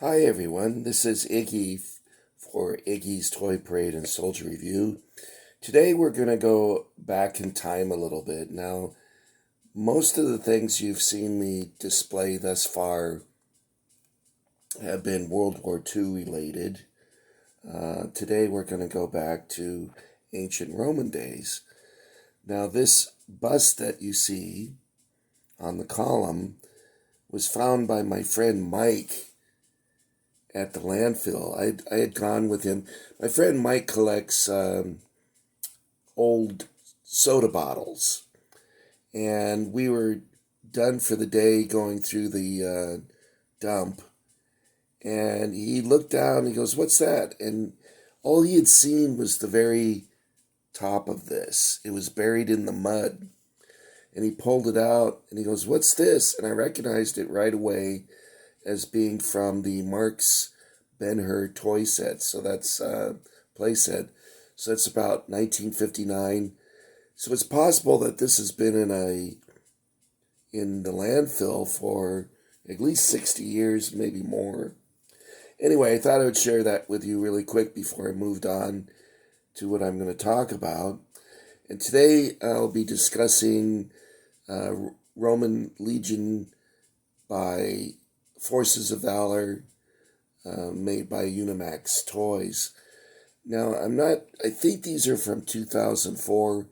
Hi everyone, this is Iggy for Iggy's Toy Parade and Soldier Review. Today we're going to go back in time a little bit. Now, most of the things you've seen me display thus far have been World War II related. Today we're going to go back to ancient Roman days. Now, this bust that you see on the column was found by my friend Mike at the landfill. I had gone with him. My friend Mike collects old soda bottles, and we were done for the day going through the dump, and he looked down and he goes, "What's that?" And all he had seen was the very top of this. It was buried in the mud, and he pulled it out and he goes, "What's this?" And I recognized it right away as being from the Marx Ben-Hur toy set. So that's play set. So that's about 1959. So it's possible that this has been in the landfill for at least 60 years, maybe more. Anyway, I thought I would share that with you really quick before I moved on to what I'm going to talk about. And today I'll be discussing Roman Legion by Forces of Valor, made by Unimax Toys. Now, I think these are from 2004,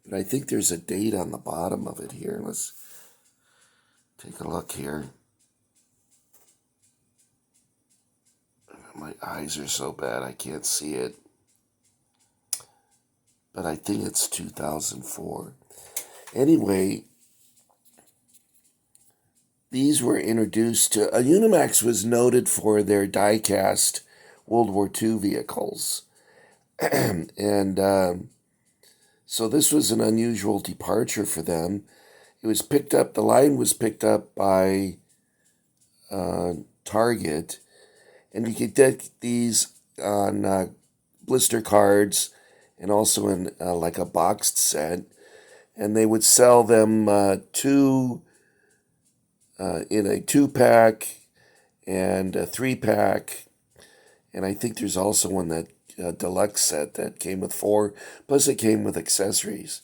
but I think there's a date on the bottom of it here. Let's take a look here. My eyes are so bad I can't see it, but I think it's 2004. Anyway, these were introduced to... Unimax was noted for their die-cast World War II vehicles. and so this was an unusual departure for them. It was picked up, the line was picked up by Target, and you could get these on blister cards and also in like a boxed set. And they would sell them in a 2-pack and a 3-pack, and I think there's also one that deluxe set that came with 4, plus it came with accessories.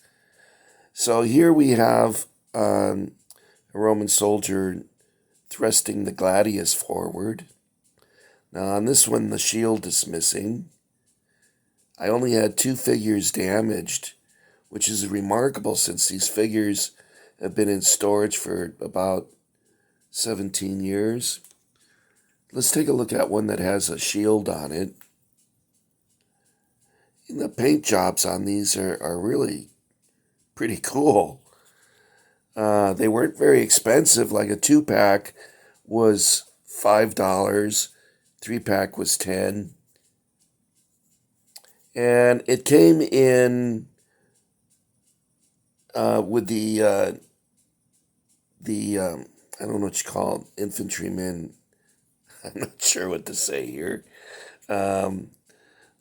So here we have a Roman soldier thrusting the gladius forward. Now on this one the shield is missing. I only had 2 figures damaged, which is remarkable since these figures have been in storage for about 17 years. Let's take a look at one that has a shield on it. And the paint jobs on these are really pretty cool. They weren't very expensive. Like a 2-pack was $5, 3-pack was $10. And it came in with the I don't know what you call it, infantrymen. I'm not sure what to say here. 3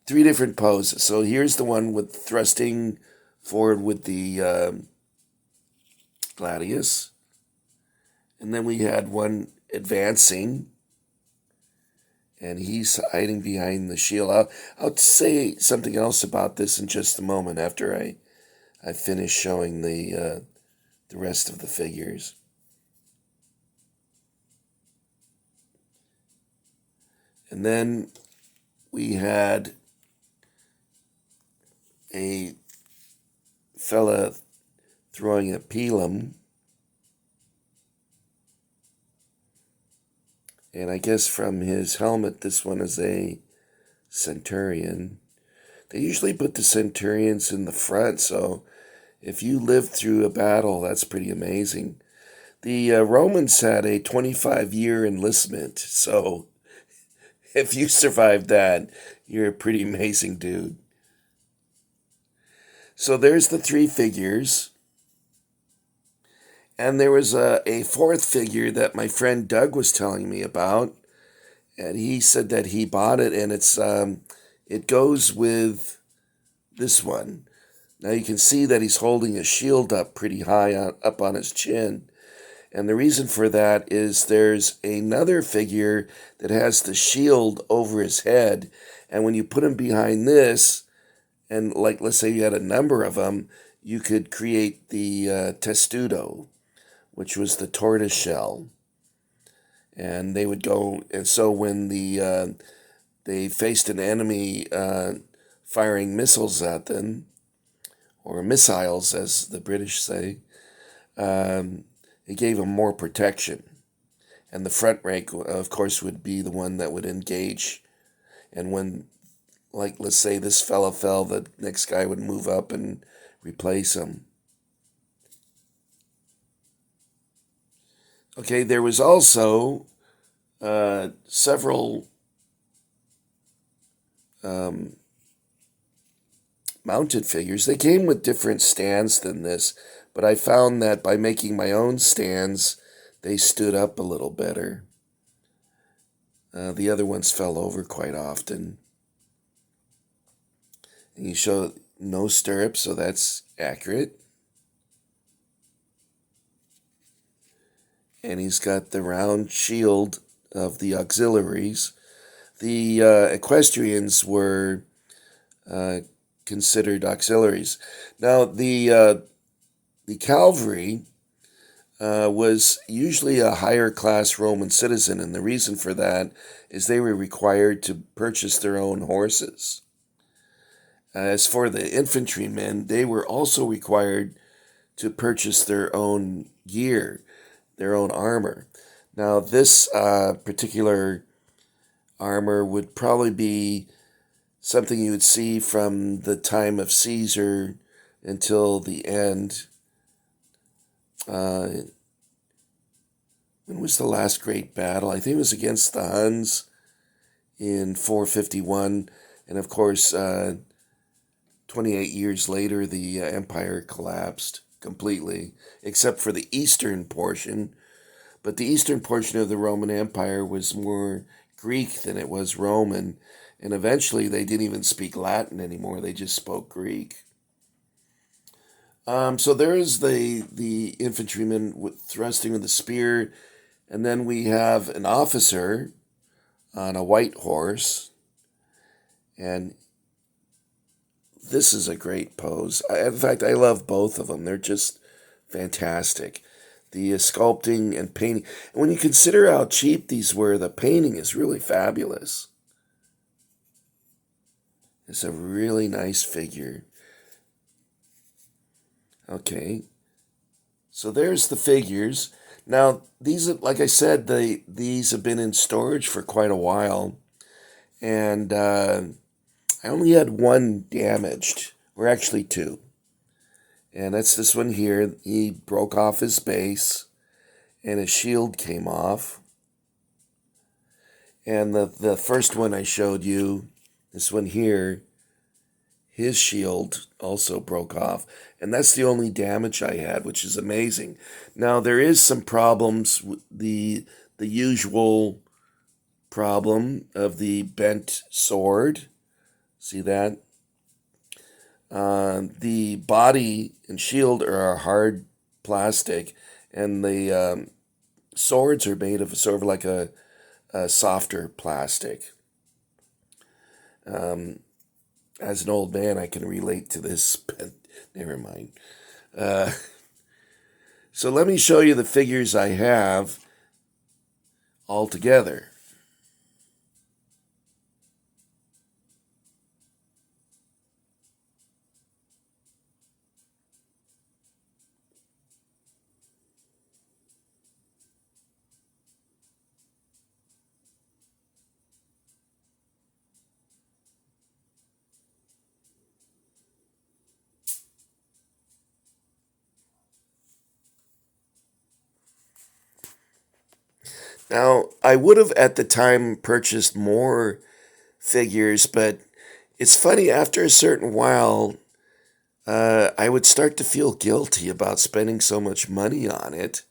different poses. So here's the one with thrusting forward with the gladius. And then we had one advancing, and he's hiding behind the shield. I'll say something else about this in just a moment after I finish showing the rest of the figures. And then we had a fella throwing a pilum. And I guess from his helmet, this one is a centurion. They usually put the centurions in the front, so if you lived through a battle, that's pretty amazing. The Romans had a 25-year enlistment, so if you survived that, you're a pretty amazing dude. So there's the 3 figures. And there was a 4th figure that my friend Doug was telling me about. And he said that he bought it, and it goes with this one. Now you can see that he's holding a shield up pretty high up on his chin. And the reason for that is there's another figure that has the shield over his head. And when you put him behind this, and like let's say you had a number of them, you could create the testudo, which was the tortoise shell. And they would go, and so when they faced an enemy firing missiles at them, or missiles, as the British say, it gave them more protection. And the front rank, of course, would be the one that would engage. And when, like, let's say this fella fell, the next guy would move up and replace him. Okay, there was also several mounted figures. They came with different stands than this, but I found that by making my own stands, they stood up a little better. The other ones fell over quite often. And you show no stirrups, so that's accurate. And he's got the round shield of the auxiliaries. The equestrians were considered auxiliaries. Now, the cavalry was usually a higher class Roman citizen, and the reason for that is they were required to purchase their own horses. As for the infantrymen, they were also required to purchase their own gear, their own armor. Now, this particular armor would probably be something you would see from the time of Caesar until the end. When was the last great battle? I think it was against the Huns in 451. And of course, 28 years later, the empire collapsed completely, except for the eastern portion. But the eastern portion of the Roman Empire was more Greek than it was Roman. And eventually, they didn't even speak Latin anymore. They just spoke Greek. So there's the infantryman thrusting with the spear. And then we have an officer on a white horse. And this is a great pose. In fact, I love both of them. They're just fantastic. The sculpting and painting. And when you consider how cheap these were, the painting is really fabulous. It's a really nice figure. Okay. So there's the figures. Now, these, like I said, these have been in storage for quite a while. And I only had one damaged, or actually two. And that's this one here. He broke off his base, and his shield came off. And the first one I showed you, this one here, his shield also broke off. And that's the only damage I had, which is amazing. Now, there is some problems with the usual problem of the bent sword. See that? The body and shield are hard plastic, and the swords are made of sort of like a softer plastic. As an old man, I can relate to this, but never mind. So let me show you the figures I have all together. Now, I would have at the time purchased more figures, but it's funny, after a certain while, I would start to feel guilty about spending so much money on it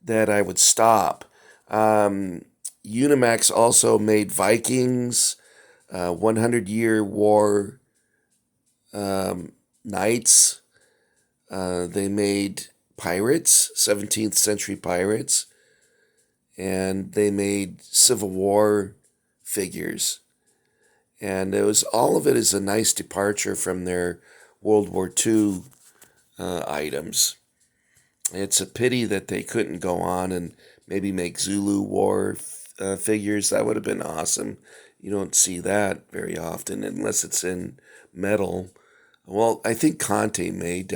that I would stop. Unimax also made Vikings, 100-Year War Knights. They made pirates, 17th century pirates, and they made Civil War figures. And all of it is a nice departure from their World War II items. It's a pity that they couldn't go on and maybe make Zulu War figures. That would have been awesome. You don't see that very often unless it's in metal. Well, I think Conte made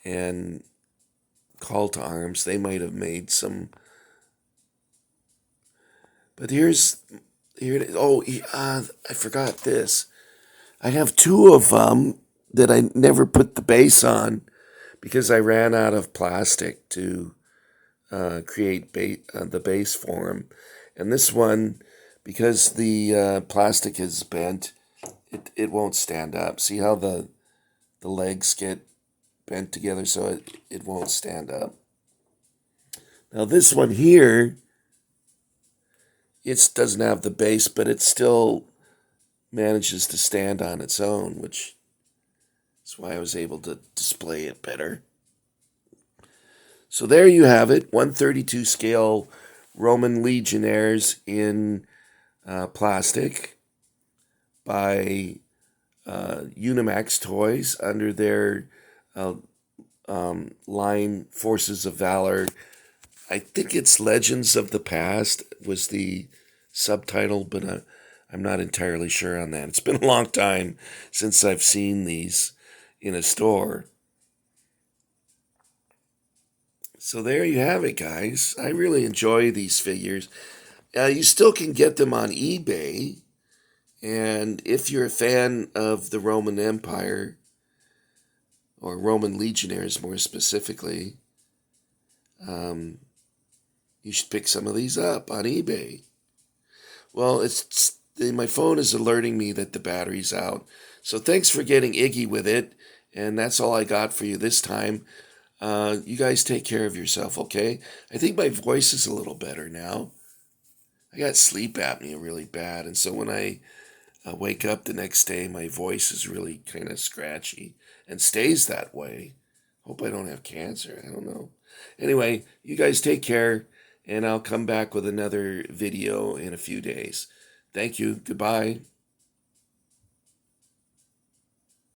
and Call to Arms. They might have made some. But here it is. Oh, I forgot this. I have two of them that I never put the base on because I ran out of plastic to create the base for them. And this one, because the plastic is bent, it won't stand up. See how the legs get bent together so it won't stand up. Now this one here, it doesn't have the base, but it still manages to stand on its own, which is why I was able to display it better. So there you have it, 132 scale Roman legionnaires in plastic by Unimax Toys under their line Forces of Valor. I think it's Legends of the Past was the subtitle, but I'm not entirely sure on that. It's been a long time since I've seen these in a store. So there you have it, guys. I really enjoy these figures. You still can get them on eBay. And if you're a fan of the Roman Empire, or Roman legionnaires more specifically, you should pick some of these up on eBay. Well, my phone is alerting me that the battery's out. So thanks for getting Iggy with it. And that's all I got for you this time. You guys take care of yourself, okay? I think my voice is a little better now. I got sleep apnea really bad. And so when I wake up the next day, my voice is really kind of scratchy and stays that way. Hope I don't have cancer. I don't know. Anyway, you guys take care, and I'll come back with another video in a few days. Thank you. Goodbye.